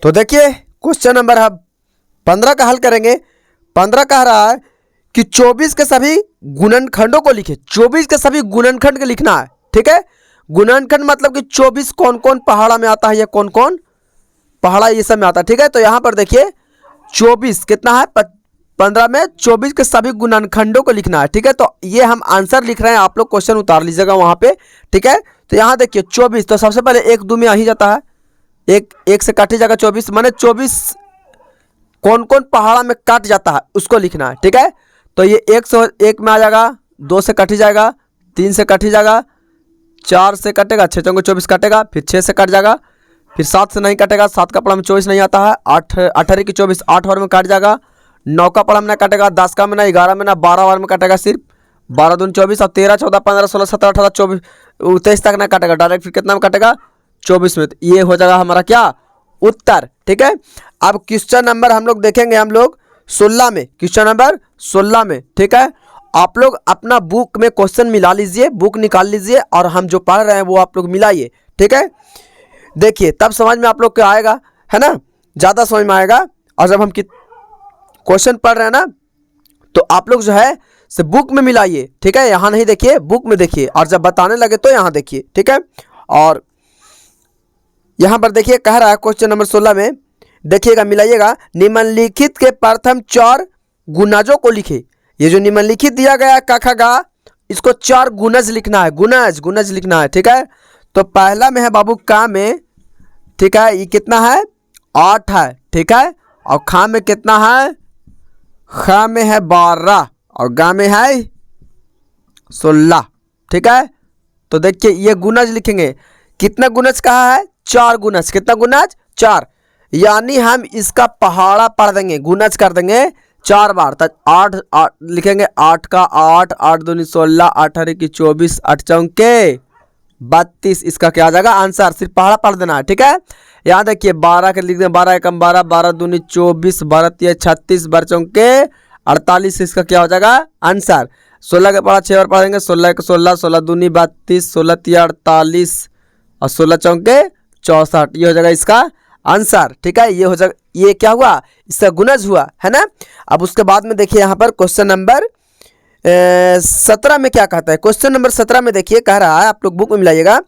तो देखिए question number हम 15 का हल करेंगे। 15 कह रहा है कि 24 के सभी गुणनखंडों को लिखे। 24 के सभी गुणनखंड के लिखना है, ठीक है। गुणनखंड मतलब कि 24 कौन कौन पहाड़ा में आता है या कौन कौन पहाड़ा ये सब में आता है, ठीक है। तो यहाँ पर देखिए 24 कितना है 15 में 24 के सभी गुणनखंडों को लिखना है, ठीक है। तो ये हम आंसर लिख रहे हैं, आप लोग क्वेश्चन उतार लीजिएगा वहाँ पे, ठीक है। तो यहाँ देखिए 24, तो सबसे पहले 1 2 में आ ही जाता है, एक से काटी जाएगा 24, माने 24 कौन कौन पहाड़ा में काट जाता है उसको लिखना है, ठीक है। तो ये 101 में आ जाएगा, 2 से कट ही जाएगा, 3 से कट ही जाएगा, 4 से कटेगा, 6 चौके 24 कटेगा, फिर 6 से कट जाएगा, फिर 7 से नहीं कटेगा, 7 का पड़ा में 24 नहीं आता है, 8 18 की 24 8 बार में काट जाएगा, 9 का पड़ा में ना कटेगा, 10 का में ना, 11 में ना, 12 बार में कटेगा सिर्फ, 12 दूनी 24 और 13 14 15 16 17 18 24 23 तक ना कटेगा डायरेक्ट, फिर कितना में कटेगा 24 में। तो ये हो जाएगा हमारा क्या उत्तर, ठीक है। अब क्वेश्चन नंबर हम लोग देखेंगे, हम लोग 16 में, क्वेश्चन नंबर 16 में, ठीक है। आप लोग अपना बुक में क्वेश्चन मिला लीजिए, बुक निकाल लीजिए और हम जो पढ़ रहे हैं वो आप लोग मिलाइए, ठीक है। देखिए तब समझ में आप लोग को आएगा, है ना, ज़्यादा समझ में आएगा। और जब हम क्वेश्चन पढ़ रहे हैं ना तो आप लोग जो है से बुक में मिलाइए, ठीक है। यहाँ नहीं देखिए, बुक में देखिए, और जब बताने लगे तो यहाँ देखिए, ठीक है। और यहाँ पर देखिए कह रहा है क्वेश्चन नंबर 16 में, देखिएगा मिलाइएगा, निम्नलिखित के प्रथम 4 गुणजों को लिखे। ये जो निम्नलिखित दिया गया है क ख ग, इसको 4 गुणज लिखना है, गुणज लिखना है, ठीक है। तो पहला में है बाबू का में, ठीक है, ये कितना है 8 है, ठीक है। और खा में कितना है, खा में है 12 और गा में है 16, ठीक है। तो देखिए ये गुणज लिखेंगे, कितना गुणज कहा है 4 गुणज, कितना गुणज 4, यानी हम इसका पहाड़ा पढ़ देंगे, गुणज कर देंगे 4 बार, तक 8 लिखेंगे, 8 का 8 8 दूनी 16 18 की 24 8 चौके 32, इसका क्या आ जाएगा आंसर, सिर्फ पहाड़ा पढ़ देना है, ठीक है। यहाँ देखिए 12 के लिख दें, 12 एकम 12 12 दूनी 24 12 तिया 36 12 चौके 48, इसका क्या हो जाएगा आंसर। 16 के पढ़ा 6 बार पढ़ेंगे, 16 के 16 16 दूनी 32 16 तिया 48 और 16 चौके 64, ये हो जाएगा इसका आंसर, ठीक है। ये हो जाएगा, ये क्या हुआ इसका गुणज हुआ, है ना। अब उसके बाद में देखिए यहाँ पर क्वेश्चन नंबर 17 में क्या कहता है। क्वेश्चन नंबर 17 में देखिए कह रहा है, आप लोग बुक में मिलाइएगा,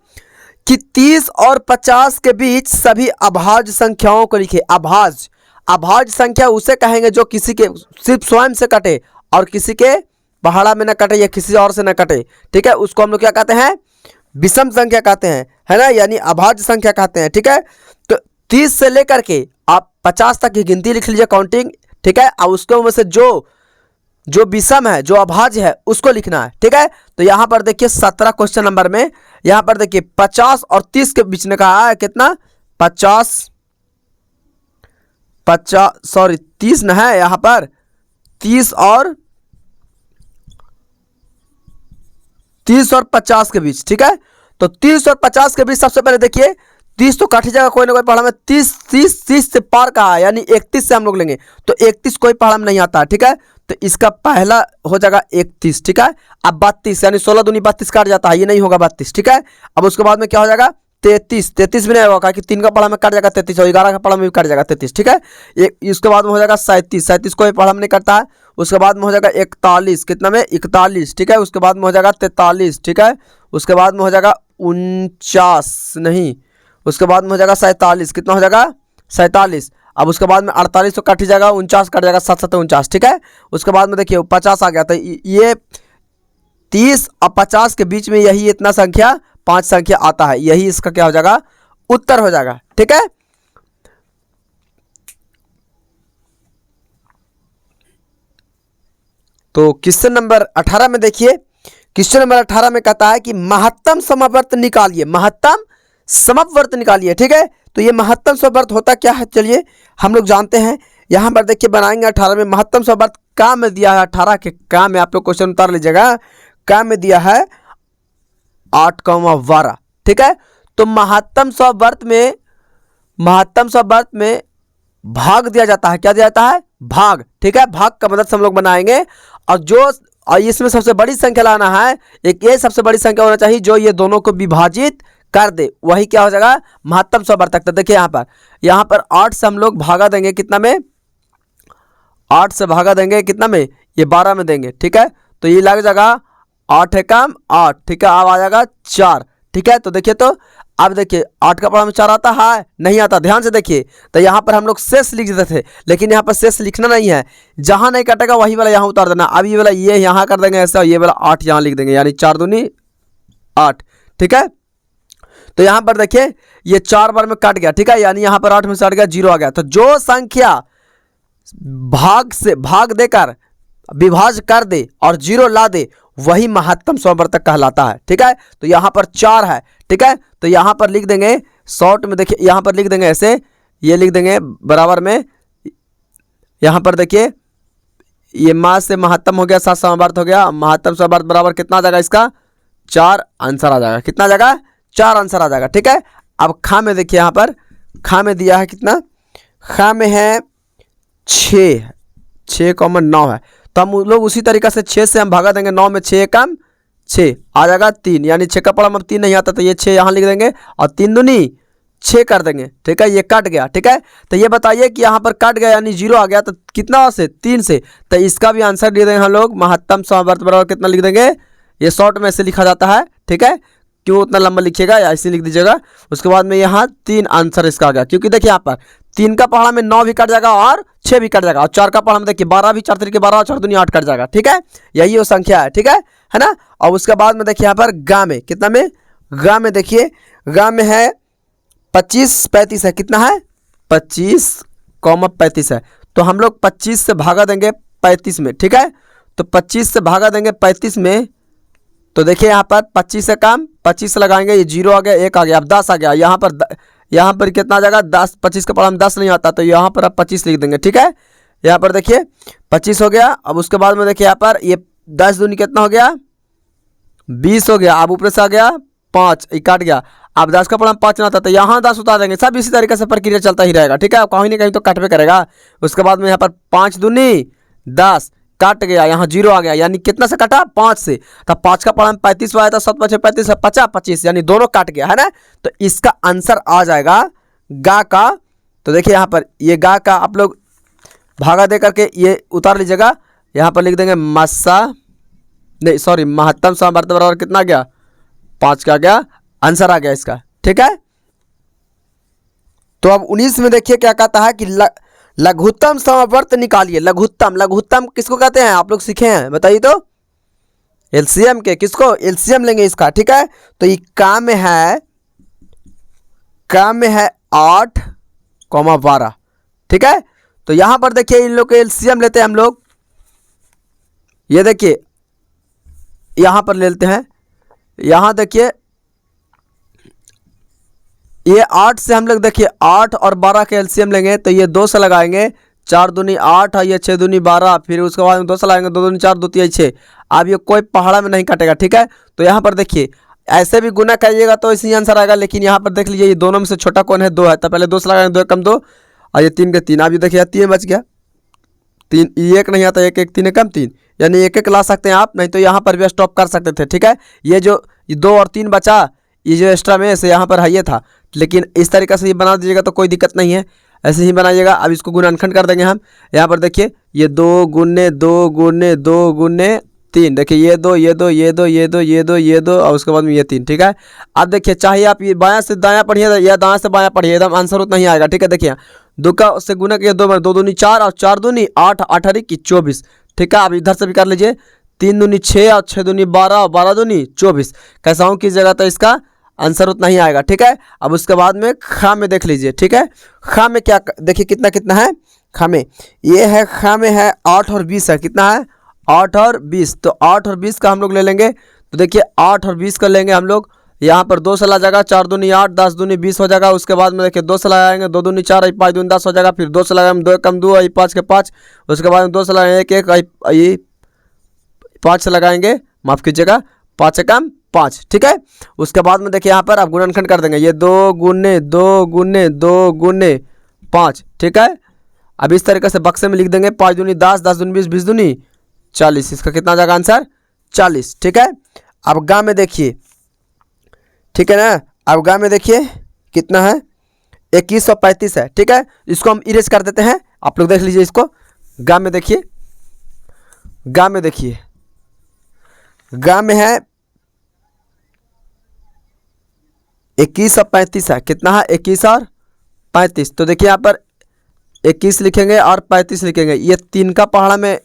कि 30 और 50 के बीच सभी अभाज्य संख्याओं को लिखे। अभाज्य संख्या उसे कहेंगे जो किसी के सिर्फ स्वयं से कटे और किसी के पहाड़ा में ना कटे या किसी और से ना कटे, ठीक है, उसको हम लोग क्या कहते हैं विषम संख्या कहते हैं, है ना, यानी अभाज्य संख्या कहते हैं, ठीक है। तो 30 से लेकर के आप 50 तक की गिनती लिख लीजिए काउंटिंग, ठीक है। और उसके में से जो विषम है, जो अभाज्य है उसको लिखना है, ठीक है। तो यहाँ पर देखिए 17 क्वेश्चन नंबर में, यहाँ पर देखिए 50 और 30 के बीच में कहा है कितना 50 सॉरी 30 न है यहाँ पर, 30 और 50 के बीच, ठीक है। तो 30 और 50 के बीच सबसे पहले देखिए 30 तो काट ही जाएगा, कोई ना कोई पहाड़ा में 30 से पार कहा है, यानी 31 से हम लोग लेंगे, तो 31 कोई पहाड़ा में नहीं आता, ठीक है। तो इसका पहला हो जाएगा 31, ठीक है। अब 32 यानी 16 दूनी 32 काट जाता है, ये नहीं होगा 32, ठीक है। अब उसके बाद में क्या हो जाएगा 33 भी नहीं होगा कि 3 का पहाड़ा में काट जाएगा 33 और 11 का पहाड़ा में भी काट जाएगा 33, ठीक है। इसके बाद में हो जाएगा 37 कोई पहाड़ा में नहीं करता है। उसके बाद में हो जाएगा 41, कितना में 41, ठीक है। उसके बाद में हो जाएगा 43, ठीक है। उसके बाद में हो जाएगा 49 नहीं, उसके बाद में हो जाएगा 47, कितना हो जाएगा 47। अब उसके बाद में 48 तो कट ही जाएगा, 49 कट जाएगा, 7 7 49, ठीक है। उसके बाद में देखिए 50 आ गया, तो ये 30 और 50 के बीच में यही इतना संख्या 5 संख्या आता है, यही इसका क्या हो जाएगा उत्तर हो जाएगा, ठीक है। तो क्वेश्चन नंबर 18 में देखिए, क्वेश्चन नंबर 18 में कहता है कि महत्तम समवर्त निकालिए, महत्तम समवर्त निकालिए, ठीक है। तो ये महत्तम समवर्त होता क्या है, चलिए हम लोग जानते हैं। यहाँ पर देखिए बनाएंगे 18 में महत्तम समवर्त का में दिया है 18 के का में, आप लोग क्वेश्चन उतार लीजिएगा, का में दिया है 8,12, ठीक है। तो महत्तम समवर्त में भाग दिया जाता है, क्या दिया जाता है भाग, ठीक है। भाग का मदद से हम लोग बनाएंगे, और इसमें सबसे बड़ी संख्या लाना है, एक ये सबसे बड़ी संख्या होना चाहिए जो ये दोनों को विभाजित कर दे, वही क्या हो जाएगा महत्तम समवर्तक। तो देखिए यहाँ पर 8 से हम लोग भागा देंगे कितना में, 8 से भागा देंगे कितना में, ये 12 में देंगे, ठीक है। तो ये लग जाएगा 8 एकम 8, ठीक है। अब आ जाएगा 4, ठीक है। तो देखिए, तो अब देखिए 8 का पढ़ा में 4 आता है, नहीं आता, ध्यान से देखिए। तो यहाँ पर हम लोग शेष लिख देते थे, लेकिन यहाँ पर शेष लिखना नहीं है, जहाँ नहीं कटेगा वही वाला यहाँ उतार देना। अब ये वाला ये यहाँ कर देंगे ऐसा, ये वाला 8 यहाँ लिख देंगे, यानी 4 दूनी 8, ठीक है। तो यहाँ पर देखिए ये 4 बार में कट गया, ठीक है, यानी यहाँ पर 8 में से हट गया, 0 आ गया। तो जो संख्या भाग देकर विभाज्य कर दे और 0 ला दे वही महत्तम समवर्तक कहलाता है, ठीक है। तो यहाँ पर 4 है, ठीक है। तो यहाँ पर लिख देंगे शॉर्ट में, देखिए यहाँ पर लिख देंगे ऐसे, ये लिख देंगे बराबर में, यहाँ पर देखिए ये माँ से महत्तम हो गया, 7 समवर्त हो गया, महत्तम समवर्त बराबर कितना आ जाएगा इसका 4, आंसर आ जाएगा, कितना आ जाएगा 4 आंसर आ जाएगा, ठीक है। अब खा में देखिए, यहाँ पर खा में दिया है कितना, खा में है 6,9 है। तो हम लोग उसी तरीक़े से 6 से हम भागा देंगे, 9 में 6 एकम 6 आ जाएगा 3, यानी 6 का पढ़ा में 3 नहीं आता, तो ये 6 यहाँ लिख देंगे और 3 दूनी 6 कर देंगे, ठीक है। ये कट गया, ठीक है। तो ये बताइए कि यहाँ पर कट गया यानी 0 आ गया, तो कितना से 3 से, तो इसका भी आंसर दे देंगे हम लोग, महत्तम समवर्त बराबर कितना लिख देंगे, ये शॉर्ट में से लिखा जाता है, ठीक है। क्यों उतना लंबा लिखिएगा, ऐसे लिख दीजिएगा। उसके बाद में यहाँ 3 आंसर इसका आ गया, क्योंकि देखिए यहाँ पर 3 का पहाड़ा में 9 भी कट जाएगा और 6 भी कट जाएगा, और 4 का पहाड़ा में देखिए 12 भी, 4 तरीके 12 और 4 दूनी 8 कट जाएगा, ठीक है। यही वो संख्या है ना। और उसके बाद में देखिए यहाँ पर गा में कितना में, गा में देखिए, गा में है 25-35 है, कितना है 25,35 है। तो हम लोग 25 से भागा देंगे 35 में, ठीक है। तो 25 से भागा देंगे 35 में, तो देखिए यहाँ पर 25 से कम 25 से लगाएंगे, ये 0 आ गया, 1 आ गया, अब 10 आ गया। यहाँ पर कितना आ जाएगा 10, 25 का पढ़ा में 10 नहीं आता, तो यहाँ पर अब 25 लिख देंगे, ठीक है। यहाँ पर देखिए 25 हो गया। अब उसके बाद में देखिए यहाँ पर ये 10 दूनी कितना हो गया 20 हो गया। अब ऊपर से आ गया 5, ये काट गया। अब 10 का पढ़ा में 5 ना आता, तो यहाँ 10 उतार देंगे। सब इसी तरीके से प्रक्रिया चलता ही रहेगा, ठीक है। कहीं ना कहीं तो कटवे करेगा। उसके बाद में यहाँ पर 5 दूनी 10 काट गया, यहाँ 0 आ गया, यानी कितना से कटा 5 से। तब 5 का पढ़ा में 35 आया था, 7 5 35, 50 25, यानी दोनों काट गया, है ना। तो इसका आंसर आ जाएगा गा का। तो देखिए यहाँ पर ये गा का आप लोग भागा दे करके ये उतार लीजिएगा, यहाँ पर लिख देंगे महत्तम समवर्त बराबर कितना गया 5 का गया, आंसर आ गया इसका, ठीक है। तो अब 19 में देखिए क्या कहता है कि लघुत्तम समवर्त निकालिए। लघुत्तम किसको कहते हैं आप लोग सीखे हैं, बताइए तो। एलसीएम के, किसको एलसीएम लेंगे इसका, ठीक है। तो ये काम में है 8,12, ठीक है। तो यहाँ पर देखिए इन लोग के एलसीएम लेते हैं हम लोग, ये देखिए यहाँ पर लेते हैं, यहाँ देखिए ये 8 से हम लोग देखिए 8 और 12 के एलसीएम लेंगे, तो ये 2 से लगाएंगे, 4 दूनी 8 और ये 6 दूनी 12, फिर उसके बाद में 2 से लगाएंगे, 2 दूनी 4, 2 3 6। अब ये कोई पहाड़ा में नहीं कटेगा, ठीक है। तो यहाँ पर देखिए ऐसे भी गुना करिएगा तो इसी आंसर आएगा, लेकिन यहाँ पर देख लीजिए ये दोनों में से छोटा कौन है 2 है, तो पहले 2 से लगाएंगे, 2 कम 2 और ये 3 के 3। अब ये देखिए 3 बच गया, 3 1 नहीं आता, 1 1 3 कम 3, यानी 1 1 ला सकते हैं आप, नहीं तो यहाँ पर भी स्टॉप कर सकते थे, ठीक है। ये जो 2 और 3 बचा, ये जो एक्स्ट्रा में से यहाँ पर है ये था, लेकिन इस तरीके से ये बना दीजिएगा तो कोई दिक्कत नहीं है, ऐसे ही बनाइएगा। अब इसको गुणनखंड कर देंगे हम, यहाँ पर देखिए ये 2 गुने 2 गुने 2 गुने 3, देखिए ये 2 ये 2 ये 2 ये 2 ये 2 ये 2 और उसके बाद में ये 3, ठीक है। अब देखिए चाहे आप ये बायां से दायां पढ़िए या दायां से बायां पढ़िए, एकदम आंसर उतना ही आएगा, ठीक है। देखिए 2 का उससे गुना किया 2 2 दूनी 4 और 4 दूनी 8, 8 की 24, ठीक है। अब इधर से भी कर लीजिए, 3 दूनी 6 और 6 दूनी 12 और 12 दूनी 24, कैसा हूँ कीजिएगा तो इसका आंसर उतना ही आएगा, ठीक है। अब उसके बाद में खा में देख लीजिए, ठीक है। खा में क्या देखिए कितना कितना है, खा में ये है, खा में है 8 और 20 है, कितना है 8 और 20। तो 8 और 20 का हम लोग ले लेंगे, तो देखिए 8 और 20 का लेंगे हम लोग, यहाँ पर 2 से ला जाएगा, 4 दूनी 8, 10 दूनी 20 हो जाएगा। उसके बाद में देखिए 2 से लगाएंगे, 2 दूनी 4 5 दूनी 10 हो जाएगा, फिर 2 से लगाएंगे, 2 कम 2 5 के 5, उसके बाद में 2 से लगाएंगे 1 1 5 से लगाएंगे, माफ़ कीजिएगा 5 से कम 5, ठीक है। उसके बाद में देखिए यहाँ पर आप गुणनखंड कर देंगे, ये 2 गुने 2 गुने 2 गुने 5, ठीक है। अब इस तरीके से बक्से में लिख देंगे, 5 दूनी 10, 10 दूनी 20, 20 दूनी 40, इसका कितना आ जाएगा आंसर 40, ठीक है। अब गा में देखिए, ठीक है ना, अब गा में देखिए कितना है, 2135 है। ठीक है, इसको हम इरेज कर देते हैं, आप लोग देख लीजिए इसको। गा में देखिए, गा में देखिए, गा में है 2135 है। कितना है, 21 और 35। तो देखिए यहाँ पर 21 लिखेंगे और 35 लिखेंगे। ये 3 का पहाड़ा में,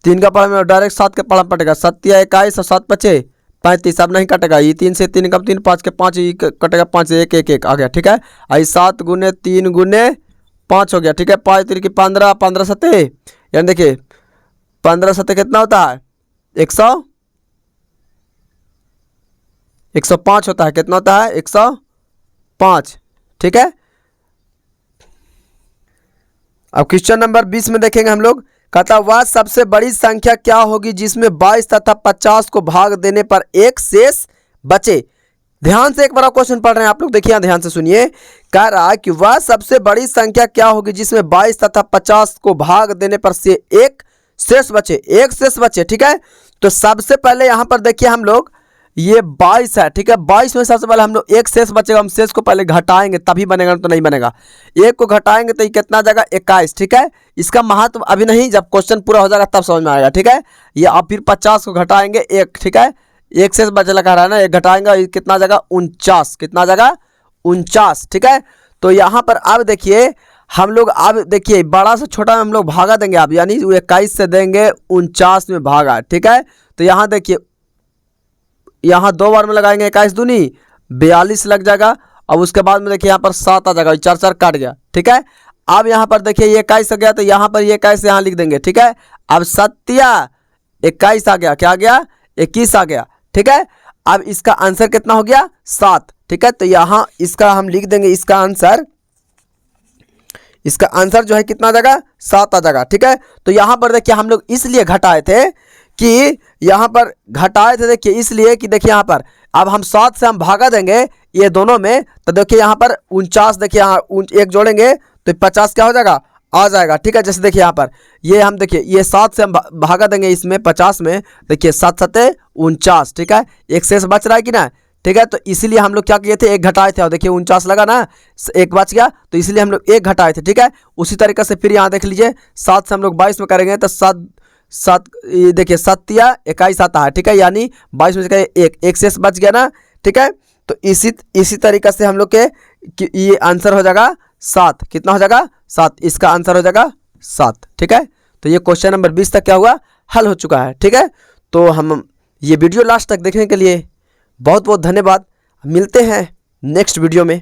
3 का पहाड़ा में डायरेक्ट 7 के पहाड़ा पटेगा। 7 या 21 और 7 5 35। अब नहीं कटेगा, ये 3 से 3 कब 3, 5 के 5 ये कटेगा, 5 से 1 1 1 आ गया। ठीक है, आई 7 गुने 3 गुने 5 हो गया। ठीक है, 5 3 की 15, 15 7, यानी देखिए 15 7 कितना होता है, 105 होता है। कितना होता है, 105। ठीक है, अब क्वेश्चन नंबर 20 में देखेंगे हम लोग। कहता वह सबसे बड़ी संख्या क्या होगी जिसमें 22 तथा 50 को भाग देने पर एक शेष बचे। ध्यान से एक बार क्वेश्चन पढ़ रहे हैं आप लोग, देखिए ध्यान से सुनिए। कह रहा है कि वह सबसे बड़ी संख्या क्या होगी जिसमें 22 तथा 50 को भाग देने पर से एक शेष बचे, एक शेष बचे। ठीक है, तो सबसे पहले यहां पर देखिए हम लोग, ये 22 है। ठीक है, 22 में सबसे पहले हम लोग एक शेष बचेगा, हम शेष को पहले घटाएंगे तभी बनेगा, तो नहीं बनेगा। एक को घटाएंगे तो ये कितना जाएगा, 21। ठीक है, इसका महत्व अभी नहीं, जब क्वेश्चन पूरा हो जाएगा तब समझ में आएगा। ठीक है, ये अब फिर 50 को घटाएंगे 1। ठीक है, एक शेष बचा लगा रहा है ना, एक घटाएंगे कितना जाएगा, 49। कितना जाएगा, 49। ठीक है, तो यहाँ पर अब देखिए हम लोग, अब देखिए बड़ा से छोटा में हम लोग भागा देंगे अब, यानी 21 से देंगे 49 में भागा। ठीक है, तो यहाँ देखिए, यहाँ 2 बार में लगाएंगे, 21 दूनी 42 लग जाएगा। अब उसके बाद में देखिए यहाँ पर 7 आ जाएगा, 4 4 काट गया। ठीक है, अब यहाँ पर देखिए ये 21 आ गया, तो यहाँ पर ये 21 यहाँ लिख देंगे। ठीक है, अब 7 21 आ गया, क्या आ गया, 21 आ गया। ठीक है, अब इसका आंसर कितना हो गया, 7। ठीक है, तो यहाँ इसका हम लिख देंगे, इसका आंसर जो है कितना आ जाएगा, 7 आ जाएगा। ठीक है, तो यहाँ पर देखिए हम लोग इसलिए घटाए थे कि यहाँ पर घटाए थे, देखिए इसलिए कि देखिए यहाँ पर अब हम 7 से हम भागा देंगे ये दोनों में, तो देखिए यहाँ पर 49, देखिए यहाँ 1 जोड़ेंगे तो 50 क्या हो जाएगा, आ जाएगा। ठीक है, जैसे देखिए यहाँ पर ये हम देखिए ये 7 से हम भागा देंगे इसमें 50 में, देखिए 7 7 49। ठीक है, एक शेष बच रहा है कि ना। ठीक है, तो इसीलिए हम लोग क्या किए थे, एक घटाए थे, और देखिए 49 लगा ना, एक बच गया, तो इसलिए हम लोग एक घटाए थे। ठीक है, उसी तरीके से फिर यहाँ देख लीजिए 7 से हम लोग 22 में करेंगे तो 7 ये देखिए 7 या 21 आता है। ठीक है, यानी 22 में से एक शेष बच गया ना। ठीक है, तो इसी तरीके से हम लोग के ये आंसर हो जाएगा 7। कितना हो जाएगा, 7। इसका आंसर हो जाएगा 7। ठीक है, तो ये क्वेश्चन नंबर 20 तक क्या हुआ, हल हो चुका है। ठीक है, तो हम ये वीडियो लास्ट तक देखने के लिए बहुत बहुत धन्यवाद। मिलते हैं नेक्स्ट वीडियो में।